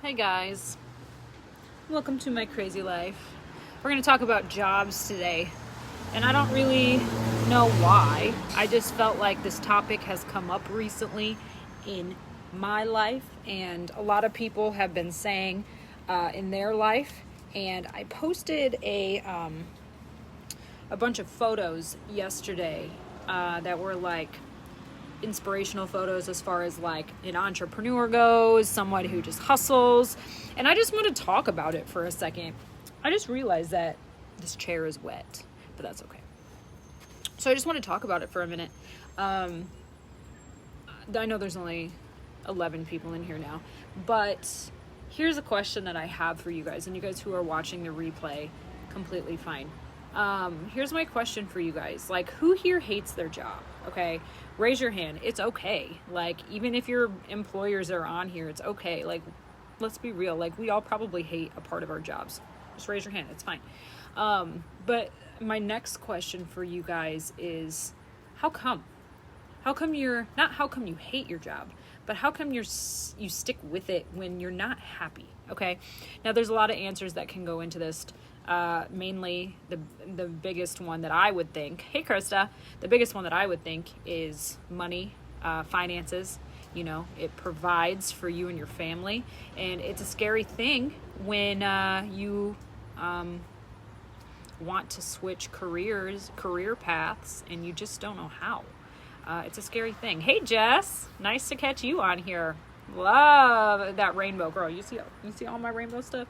Hey guys, welcome to my crazy life. We're going to talk about jobs today, and I don't really know why. I just felt like this topic has come up recently in my life, and a lot of people have been saying in their life. And I posted a bunch of photos yesterday that were like inspirational photos as far as like an entrepreneur goes, someone who just hustles. And I just want to talk about it for a second. I just realized that this chair is wet, but that's okay. So I just want to talk about it for a minute. I know there's only 11 people in here now, but here's a question that I have for you guys, and you guys who are watching the replay, completely fine. Here's my question for you guys. Like, who here hates their job? Okay, raise your hand. It's okay. Like, even if your employers are on here, it's okay. Like, let's be real. Like, we all probably hate a part of our jobs. Just raise your hand. It's fine. But my next question for you guys is, how come? How come how come you hate your job, but how come you stick with it when you're not happy? Okay. Now, there's a lot of answers that can go into this. Mainly the biggest one that I would think, hey Krista, the biggest one that I would think is money, finances. You know, it provides for you and your family, and it's a scary thing when you want to switch career paths, and you just don't know how. It's a scary thing. Hey Jess, nice to catch you on here. Love that rainbow, girl. You see all my rainbow stuff?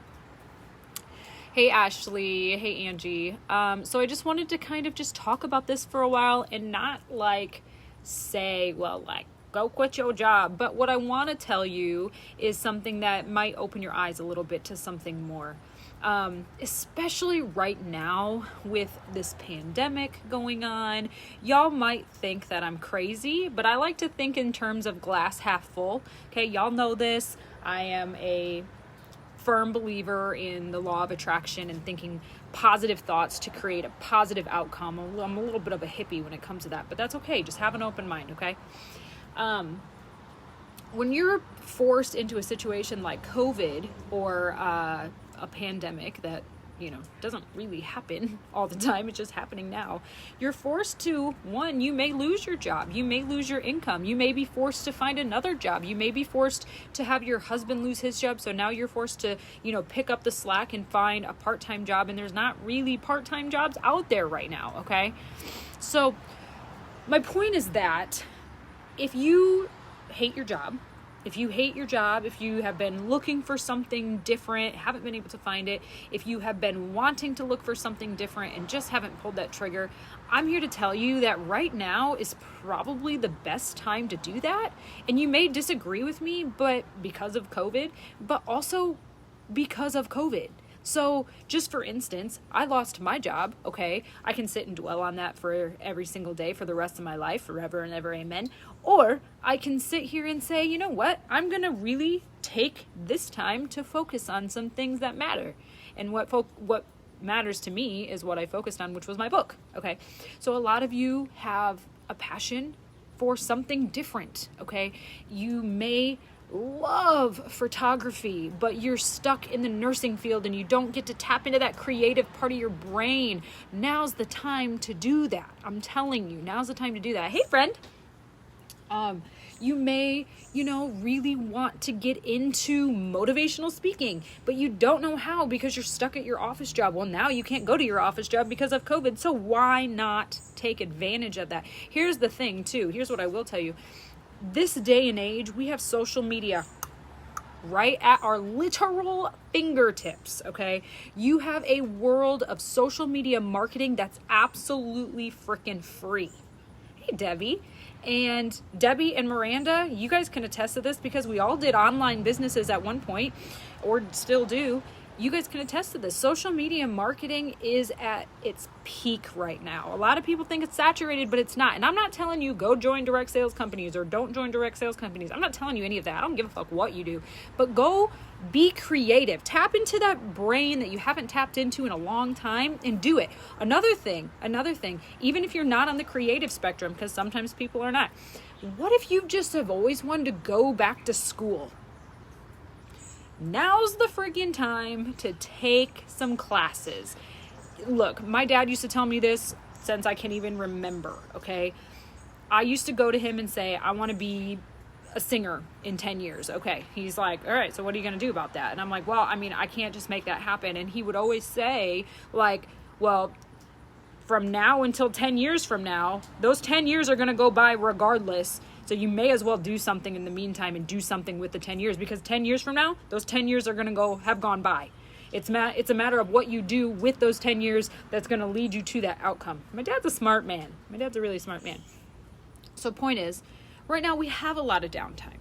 Hey Ashley, hey Angie. So I just wanted to kind of just talk about this for a while and not like say, well, like, go quit your job. But what I want to tell you is something that might open your eyes a little bit to something more. Especially right now with this pandemic going on. Y'all might think that I'm crazy, but I like to think in terms of glass half full. Okay, y'all know this. I am a firm believer in the law of attraction and thinking positive thoughts to create a positive outcome. I'm a little bit of a hippie when it comes to that, but that's okay. Just have an open mind, okay? When you're forced into a situation like COVID or a pandemic that, doesn't really happen all the time, it's just happening now, you're forced to, one, you may lose your job, you may lose your income, you may be forced to find another job, you may be forced to have your husband lose his job, so now you're forced to, pick up the slack and find a part-time job, and there's not really part-time jobs out there right now, okay? So my point is that if you hate your job, if you have been looking for something different, haven't been able to find it, if you have been wanting to look for something different and just haven't pulled that trigger, I'm here to tell you that right now is probably the best time to do that. And you may disagree with me, but because of COVID, but also because of COVID. So just for instance, I lost my job, okay? I can sit and dwell on that for every single day for the rest of my life, forever and ever, amen. Or I can sit here and say, you know what? I'm going to really take this time to focus on some things that matter. And what matters to me is what I focused on, which was my book, okay? So a lot of you have a passion for something different, okay? You may love photography, but you're stuck in the nursing field and you don't get to tap into that creative part of your brain. Now's the time to do that. I'm telling you, now's the time to do that. Hey friend, you may, really want to get into motivational speaking, but you don't know how because you're stuck at your office job. Well, now you can't go to your office job because of COVID. So why not take advantage of that? Here's the thing too. Here's what I will tell you. This day and age, we have social media right at our literal fingertips, okay? You have a world of social media marketing that's absolutely freaking free. Hey, Debbie. And Debbie and Miranda, you guys can attest to this because we all did online businesses at one point, or still do. You guys can attest to this. Social media marketing is at its peak right now. A lot of people think it's saturated, but it's not. And I'm not telling you go join direct sales companies or don't join direct sales companies. I'm not telling you any of that. I don't give a fuck what you do. But go be creative. Tap into that brain that you haven't tapped into in a long time and do it. Another thing, even if you're not on the creative spectrum, because sometimes people are not, what if you just have always wanted to go back to school? now's the freaking time to take some classes. Look, my dad used to tell me this since I can even remember, okay? I used to go to him and say, I want to be a singer in 10 years. Okay. He's like, all right, so what are you going to do about that? And I'm like, well, I mean, I can't just make that happen. And he would always say, like, well, from now until 10 years from now, those 10 years are going to go by regardless. So you may as well do something in the meantime and do something with the 10 years, because 10 years from now, those 10 years are going to have gone by. It's a matter of what you do with those 10 years that's going to lead you to that outcome. My dad's a smart man. My dad's a really smart man. So point is, right now we have a lot of downtime.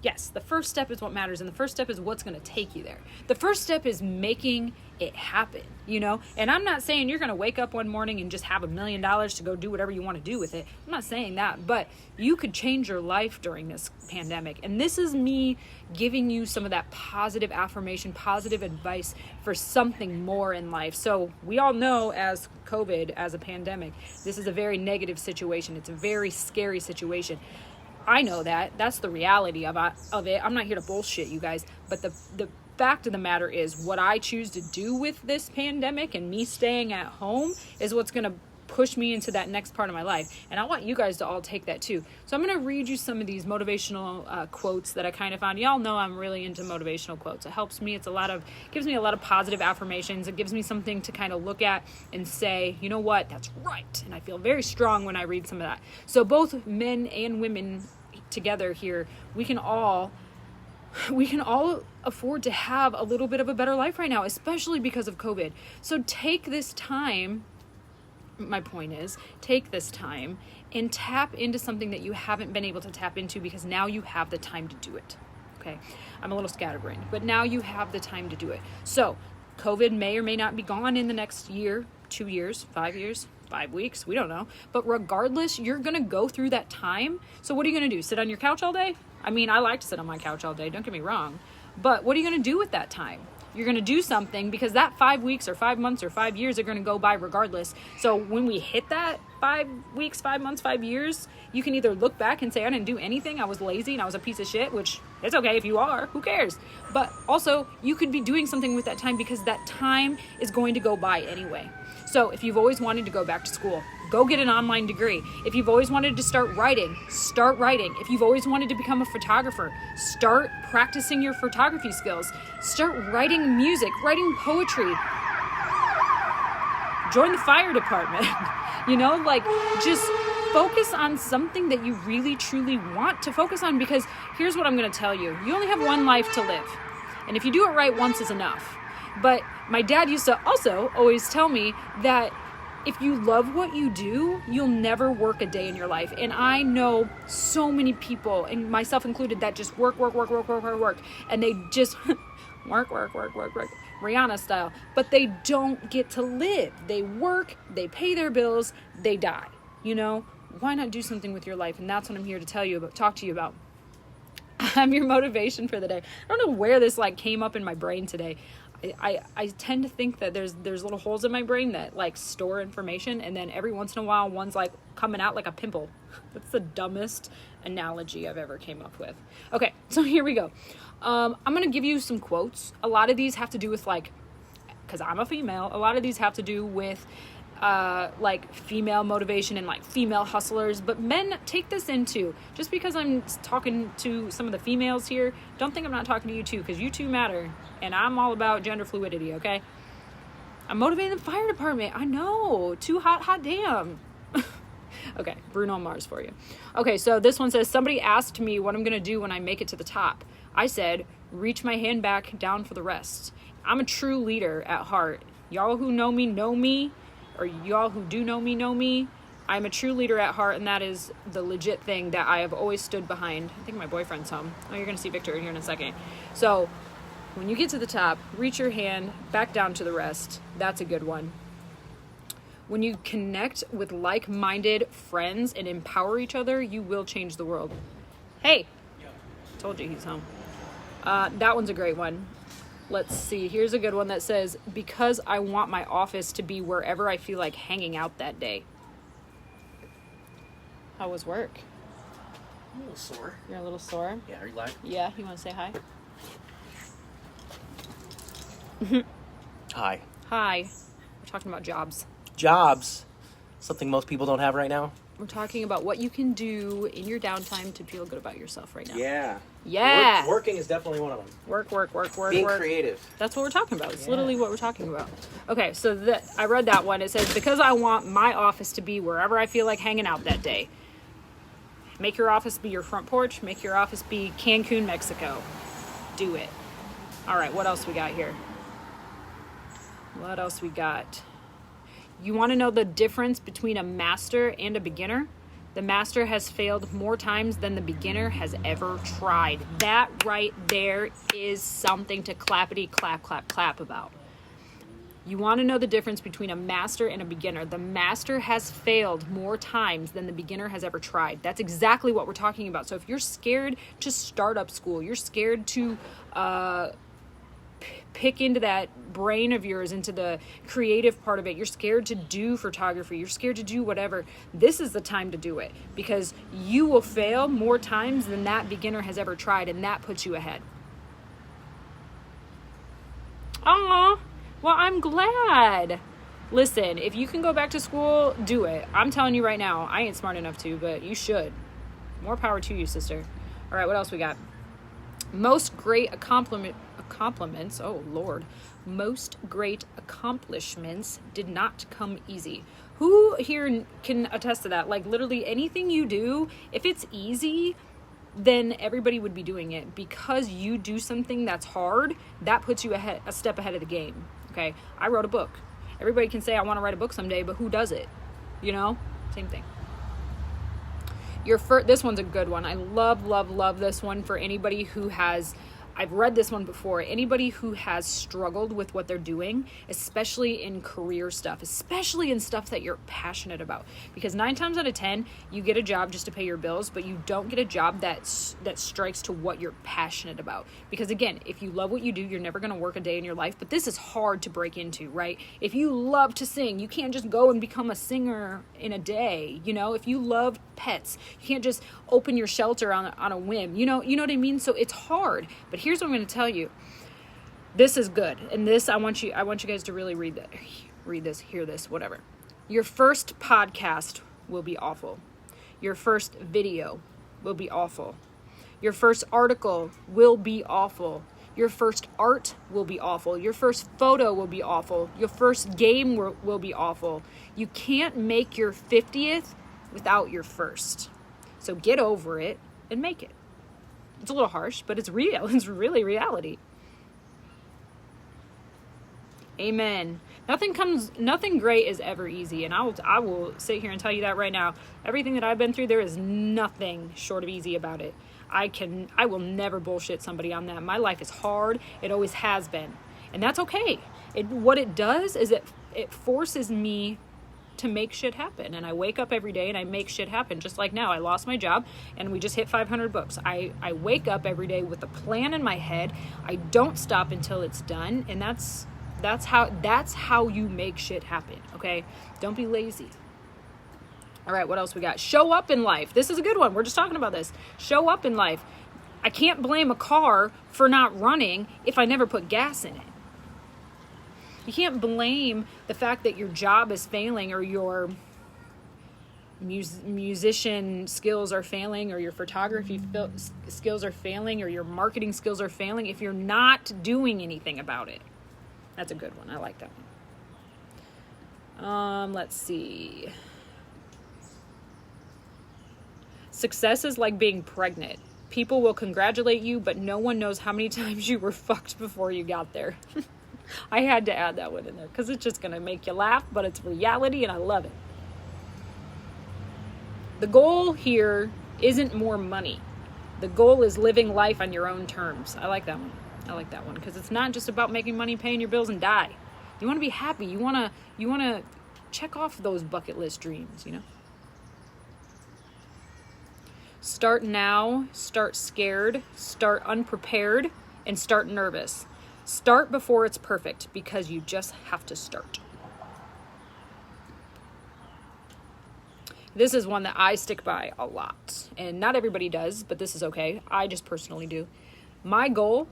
Yes, the first step is what matters, and the first step is what's going to take you there. The first step is making it happen, you know? And I'm not saying you're going to wake up one morning and just have $1 million to go do whatever you want to do with it. I'm not saying that, but you could change your life during this pandemic. And this is me giving you some of that positive affirmation, positive advice for something more in life. So we all know, as COVID, as a pandemic, this is a very negative situation. It's a very scary situation. I know that. That's the reality of it. I'm not here to bullshit you guys, but the fact of the matter is, what I choose to do with this pandemic and me staying at home is what's going to push me into that next part of my life. And I want you guys to all take that too. So I'm going to read you some of these motivational quotes that I kind of found. Y'all know I'm really into motivational quotes. It helps me. Gives me a lot of positive affirmations. It gives me something to kind of look at and say, you know what, that's right. And I feel very strong when I read some of that. So both men and women together here, we can all afford to have a little bit of a better life right now, especially because of COVID. So take this time. My point is, take this time and tap into something that you haven't been able to tap into, because now you have the time to do it. Okay. I'm a little scatterbrained, but now you have the time to do it. So COVID may or may not be gone in the next year, 2 years, 5 years, 5 weeks. We don't know. But regardless, you're going to go through that time. So what are you going to do? Sit on your couch all day? I mean, I like to sit on my couch all day. Don't get me wrong. But what are you going to do with that time? You're going to do something, because that 5 weeks or 5 months or 5 years are going to go by regardless. So when we hit that 5 weeks, 5 months, 5 years, you can either look back and say, I didn't do anything. I was lazy and I was a piece of shit, which it's okay if you are. Who cares? But also, you could be doing something with that time, because that time is going to go by anyway. So if you've always wanted to go back to school, go get an online degree. If you've always wanted to start writing, start writing. If you've always wanted to become a photographer, start practicing your photography skills. Start writing music, writing poetry. Join the fire department. Just focus on something that you really, truly want to focus on, because here's what I'm going to tell you. You only have one life to live. And if you do it right once is enough. But my dad used to also always tell me that if you love what you do, you'll never work a day in your life. And I know so many people, and myself included, that just work. And they just work, Rihanna style. But they don't get to live. They work, they pay their bills, they die. You know, why not do something with your life? And that's what I'm here to talk to you about. I'm your motivation for the day. I don't know where this came up in my brain today. I tend to think that there's little holes in my brain that store information, and then every once in a while one's coming out like a pimple. That's the dumbest analogy I've ever came up with. Okay, so here we go. I'm gonna give you some quotes. A lot of these have to do with because I'm a female, a lot of these have to do with female motivation and female hustlers, but men take this into. Just because I'm talking to some of the females here, don't think I'm not talking to you too, because you two matter, and I'm all about gender fluidity. Okay, I'm motivating the fire department. I know, too hot damn. Okay, Bruno Mars for you. Okay, so this one says, somebody asked me what I'm gonna do when I make it to the top. I said, reach my hand back down for the rest. I'm a true leader at heart. Y'all who know me, or y'all who do know me. I'm a true leader at heart, and that is the legit thing that I have always stood behind. I think my boyfriend's home. Oh, you're going to see Victor here in a second. So when you get to the top, reach your hand back down to the rest. That's a good one. When you connect with like-minded friends and empower each other, you will change the world. Hey, told you he's home. That one's a great one. Let's see. Here's a good one that says, because I want my office to be wherever I feel like hanging out that day. How was work? I'm a little sore. You're a little sore? Yeah, are you live? Yeah, you want to say hi? Hi. Hi. We're talking about jobs. Jobs. Something most people don't have right now. We're talking about what you can do in your downtime to feel good about yourself right now. Yeah. Yeah. Working is definitely one of them. Work. Being creative. That's what we're talking about. It's literally what we're talking about. Okay, so I read that one. It says, because I want my office to be wherever I feel like hanging out that day. Make your office be your front porch. Make your office be Cancun, Mexico. Do it. All right, what else we got here? What else we got? You want to know the difference between a master and a beginner? The master has failed more times than the beginner has ever tried. That right there is something to clappity clap about. You want to know the difference between a master and a beginner. The master has failed more times than the beginner has ever tried. That's exactly what we're talking about. So if you're scared to start up school, you're scared to pick into that brain of yours, into the creative part of it, you're scared to do photography, you're scared to do whatever, this is the time to do it, because you will fail more times than that beginner has ever tried, and that puts you ahead. Aw, well, I'm glad. Listen, if you can go back to school, do it. I'm telling you right now, I ain't smart enough to, but you should. More power to you, sister. All right, what else we got? Most great accomplishments, oh Lord, most great accomplishments did not come easy. Who here can attest to that? Like literally anything you do, if it's easy, then everybody would be doing it. Because you do something that's hard, that puts you a step ahead of the game. Okay, I wrote a book. Everybody can say I want to write a book someday, but who does it? You know, same thing. This one's a good one. I love this one for anybody who has, I've read this one before, anybody who has struggled with what they're doing, especially in career stuff, especially in stuff that you're passionate about. Because 9 times out of 10, you get a job just to pay your bills, but you don't get a job that strikes to what you're passionate about. Because again, if you love what you do, you're never going to work a day in your life, but this is hard to break into, right? If you love to sing, you can't just go and become a singer in a day. You know, if you love pets, you can't just open your shelter on a whim. You know what I mean? So it's hard. But here's what I'm going to tell you. This is good. And this, I want you guys to really read this, hear this, whatever. Your first podcast will be awful. Your first video will be awful. Your first article will be awful. Your first art will be awful. Your first photo will be awful. Your first game will be awful. You can't make your 50th without your first. So get over it and make it. It's a little harsh, but it's real. It's really reality. Amen. Nothing great is ever easy. And I will sit here and tell you that right now. Everything that I've been through, there is nothing short of easy about it. I will never bullshit somebody on that. My life is hard. It always has been. And that's okay. What it does is it forces me to make shit happen. And I wake up every day and I make shit happen. Just like now, I lost my job and we just hit 500 books. I wake up every day with a plan in my head. I don't stop until it's done. And that's how you make shit happen. Okay? Don't be lazy. All right, what else we got? Show up in life. This is a good one. We're just talking about this. Show up in life. I can't blame a car for not running if I never put gas in it. You can't blame the fact that your job is failing, or your musician skills are failing, or your photography skills are failing, or your marketing skills are failing if you're not doing anything about it. That's a good one. I like that one. Let's see. Success is like being pregnant. People will congratulate you, but no one knows how many times you were fucked before you got there. I had to add that one in there because it's just going to make you laugh, but it's reality and I love it. The goal here isn't more money. The goal is living life on your own terms. I like that one because it's not just about making money, paying your bills, and die. You want to be happy. You want to check off those bucket list dreams, you know? Start now, start scared, start unprepared, and start nervous. Start before it's perfect because you just have to start. This is one that I stick by a lot. And not everybody does, but this is okay. I just personally do. My goal,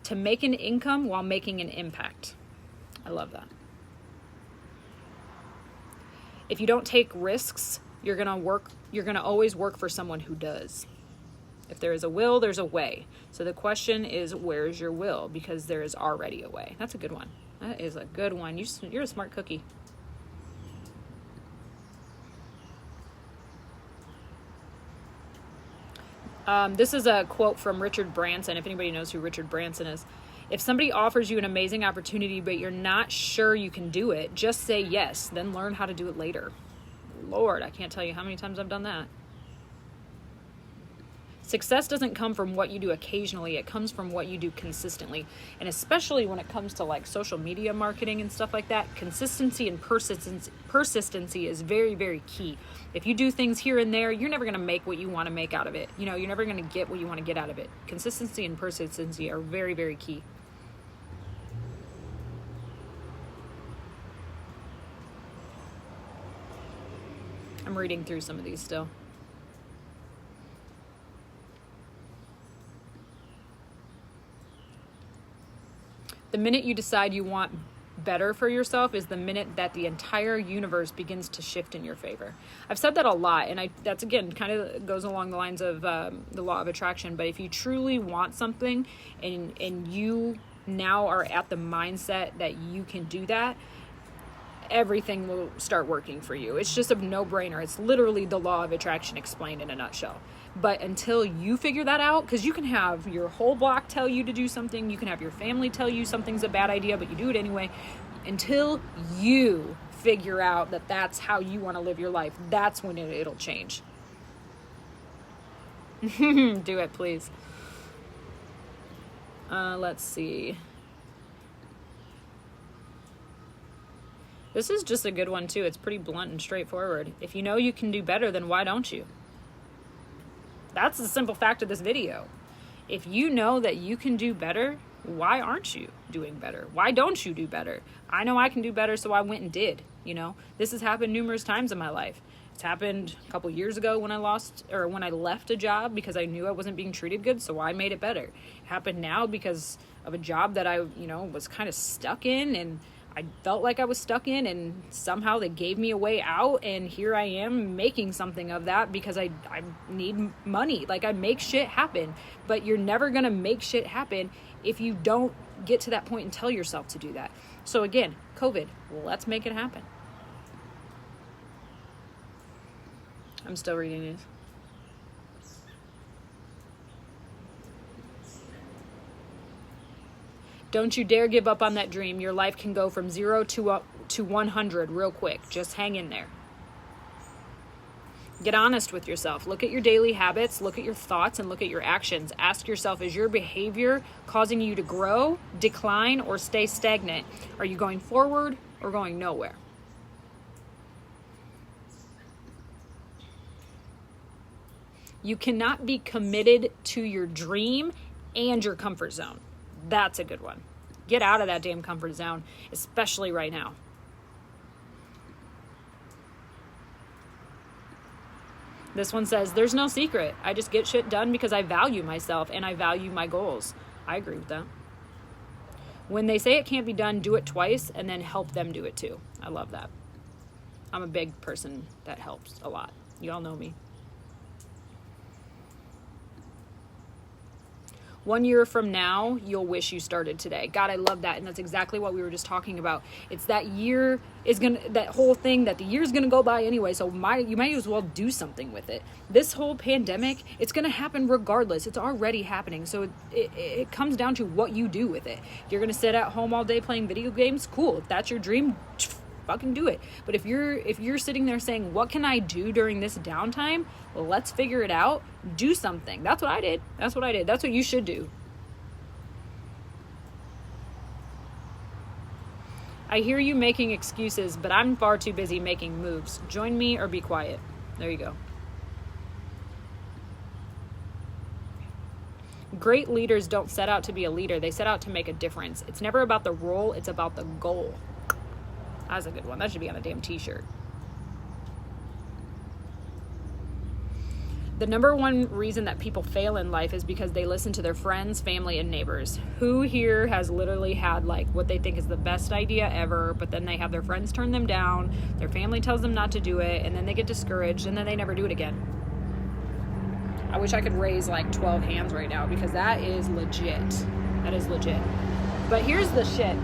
to make an income while making an impact. I love that. If you don't take risks, you're going to always work for someone who does. If there is a will, there's a way. So the question is, where is your will? Because there is already a way. That's a good one. That is a good one. You're a smart cookie. This is a quote from Richard Branson. If anybody knows who Richard Branson is. If somebody offers you an amazing opportunity, but you're not sure you can do it, just say yes, then learn how to do it later. Lord, I can't tell you how many times I've done that. Success doesn't come from what you do occasionally. It comes from what you do consistently. And especially when it comes to like social media marketing and stuff like that, consistency and persistency is very, very key. If you do things here and there, you're never going to make what you want to make out of it. You're never going to get what you want to get out of it. Consistency and persistency are very, very key. I'm reading through some of these still. The minute you decide you want better for yourself is the minute that the entire universe begins to shift in your favor. I've said that a lot, and that's again kind of goes along the lines of the law of attraction. But if you truly want something and you now are at the mindset that you can do that, everything will start working for you. It's just a no-brainer. It's literally the law of attraction explained in a nutshell. But until you figure that out, because you can have your whole block tell you to do something, you can have your family tell you something's a bad idea, but you do it anyway. Until you figure out that that's how you want to live your life, that's when it'll change. Do it, please. Let's see. This is just a good one too. It's pretty blunt and straightforward. If you know you can do better, then why don't you? That's the simple fact of this video. If you know that you can do better, why aren't you doing better? Why don't you do better? I know I can do better, so I went and did. This has happened numerous times in my life. It's happened a couple years ago when I left a job because I knew I wasn't being treated good, so I made it better. It happened now because of a job that I, was kind of stuck in, and I felt like I was stuck in, and somehow they gave me a way out, and here I am making something of that because I need money. Like, I make shit happen, but you're never going to make shit happen if you don't get to that point and tell yourself to do that. So again, COVID, let's make it happen. I'm still reading these. Don't you dare give up on that dream. Your life can go from 0 to 100 real quick. Just hang in there. Get honest with yourself. Look at your daily habits, look at your thoughts, and look at your actions. Ask yourself, is your behavior causing you to grow, decline, or stay stagnant? Are you going forward or going nowhere? You cannot be committed to your dream and your comfort zone. That's a good one. Get out of that damn comfort zone, especially right now. This one says, there's no secret. I just get shit done because I value myself and I value my goals. I agree with that. When they say it can't be done, do it twice and then help them do it too. I love that. I'm a big person that helps a lot. You all know me. 1 year from now, you'll wish you started today. God, I love that. And that's exactly what we were just talking about. It's that year that whole thing that the year's going to go by anyway. So you might as well do something with it. This whole pandemic, it's going to happen regardless. It's already happening. So it comes down to what you do with it. If you're going to sit at home all day playing video games, cool. If that's your dream, fucking do it. But if you're sitting there saying, what can I do during this downtime? Well, let's figure it out. Do something. That's what I did. That's what you should do. I hear you making excuses, but I'm far too busy making moves. Join me or be quiet. There you go. Great leaders don't set out to be a leader. They set out to make a difference. It's never about the role. It's about the goal. That's a good one. That should be on a damn t-shirt. The number one reason that people fail in life is because they listen to their friends, family, and neighbors. Who here has literally had like what they think is the best idea ever, but then they have their friends turn them down, their family tells them not to do it, and then they get discouraged, and then they never do it again? I wish I could raise like 12 hands right now, because that is legit. That is legit. But here's the shit.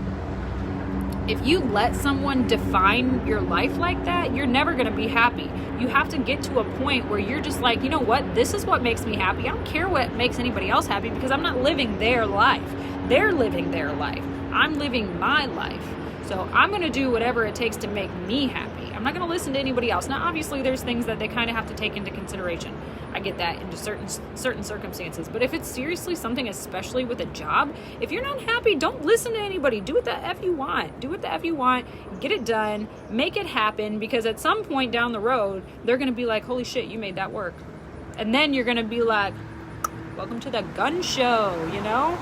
If you let someone define your life like that, you're never going to be happy. You have to get to a point where you're just like, you know what? This is what makes me happy. I don't care what makes anybody else happy, because I'm not living their life. They're living their life. I'm living my life. So I'm going to do whatever it takes to make me happy. I'm not going to listen to anybody else. Now, obviously, there's things that they kind of have to take into consideration. I get that into certain circumstances. But if it's seriously something, especially with a job, if you're not happy, don't listen to anybody. Do what the F you want. Do what the F you want. Get it done. Make it happen. Because at some point down the road, they're going to be like, holy shit, you made that work. And then you're going to be like, welcome to the gun show, you know?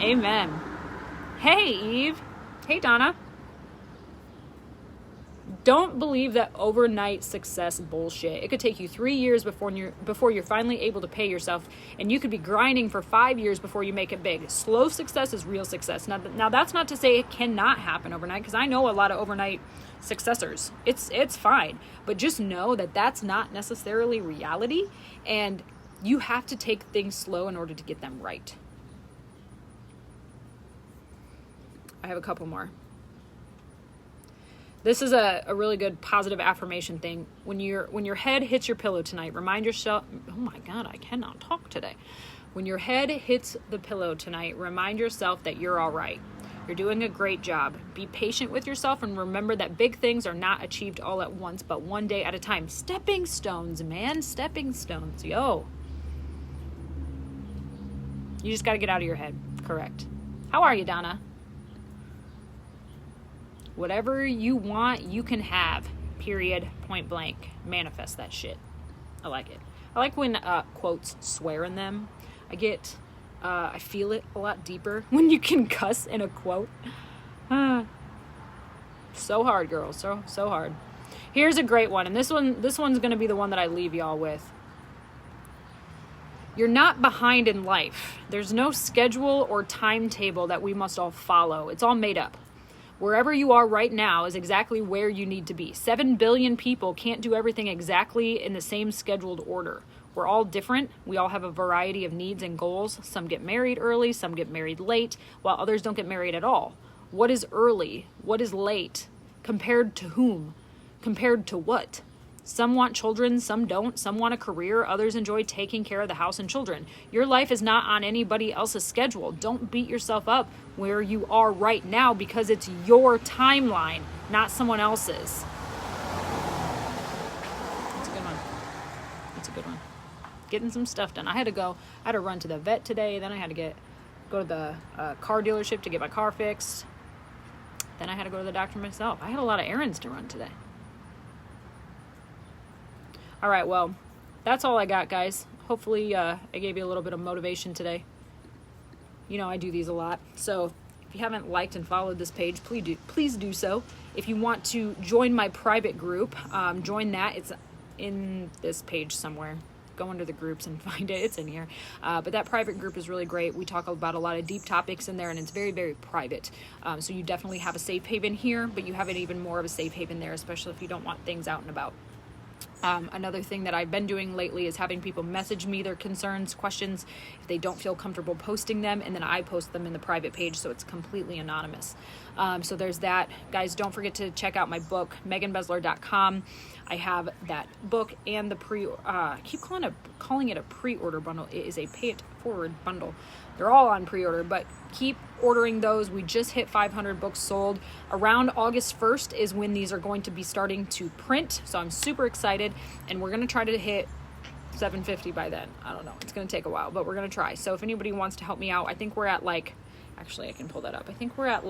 Amen. Hey, Eve. Hey, Donna. Don't believe that overnight success bullshit. It could take you 3 years before you're finally able to pay yourself, and you could be grinding for 5 years before you make it big. Slow success is real success. Now that's not to say it cannot happen overnight, because I know a lot of overnight successors. It's fine, but just know that that's not necessarily reality, and you have to take things slow in order to get them right. I have a couple more. This is a really good positive affirmation thing. When your head hits your pillow tonight, remind yourself, oh my God, I cannot talk today. When your head hits the pillow tonight, remind yourself that you're all right. You're doing a great job. Be patient with yourself, and remember that big things are not achieved all at once, but one day at a time. Stepping stones, man. Stepping stones. Yo. You just got to get out of your head. Correct. How are you, Donna? Whatever you want, you can have. Period. Point blank. Manifest that shit. I like it. I like when quotes swear in them. I feel it a lot deeper when you can cuss in a quote. So hard, girls. So hard. Here's a great one, and this one's going to be the one that I leave y'all with. You're not behind in life. There's no schedule or timetable that we must all follow. It's all made up. Wherever you are right now is exactly where you need to be. 7 billion people can't do everything exactly in the same scheduled order. We're all different. We all have a variety of needs and goals. Some get married early, some get married late, while others don't get married at all. What is early? What is late? Compared to whom? Compared to what? Some want children, some don't. Some want a career, others enjoy taking care of the house and children. Your life is not on anybody else's schedule. Don't beat yourself up where you are right now, because it's your timeline, not someone else's. That's a good one. That's a good one. Getting some stuff done. I had to run to the vet today, then I had to go to the car dealership to get my car fixed. Then I had to go to the doctor myself. I had a lot of errands to run today. All right, well, that's all I got, guys. Hopefully I gave you a little bit of motivation today. You know I do these a lot. So if you haven't liked and followed this page, please do so. If you want to join my private group, join that. It's in this page somewhere. Go under the groups and find it. It's in here. But that private group is really great. We talk about a lot of deep topics in there, and it's very, very private. So you definitely have a safe haven here, but you have an even more of a safe haven there, especially if you don't want things out and about. Another thing that I've been doing lately is having people message me their concerns, questions, if they don't feel comfortable posting them, and then I post them in the private page, so it's completely anonymous. So there's that. Guys, don't forget to check out my book, meganbesler.com. I have that book and the I keep calling it a pre-order bundle. It is a pay it forward bundle. They're all on pre-order, but keep ordering those. We just hit 500 books sold. Around August 1st is when these are going to be starting to print. So I'm super excited, and we're going to try to hit 750 by then. I don't know. It's going to take a while, but we're going to try. So if anybody wants to help me out, I think we're at actually I can pull that up. I think we're at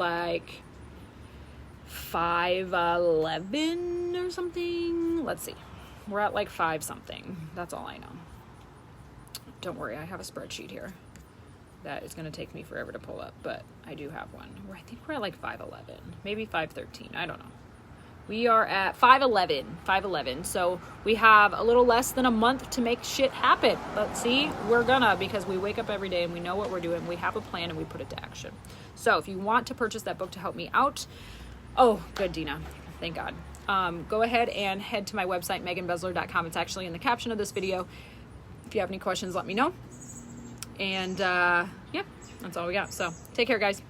511 or something. Let's see. We're at 5 something. That's all I know. Don't worry. I have a spreadsheet here. That is going to take me forever to pull up, but I do have one. I think we're at 511, maybe 513. I don't know. We are at 511. So we have a little less than a month to make shit happen. But see, we're gonna, because we wake up every day and we know what we're doing. We have a plan and we put it to action. So if you want to purchase that book to help me out, oh, good, Dina. Thank God. Go ahead and head to my website, meganbesler.com. It's actually in the caption of this video. If you have any questions, let me know. And yeah, that's all we got. So take care, guys.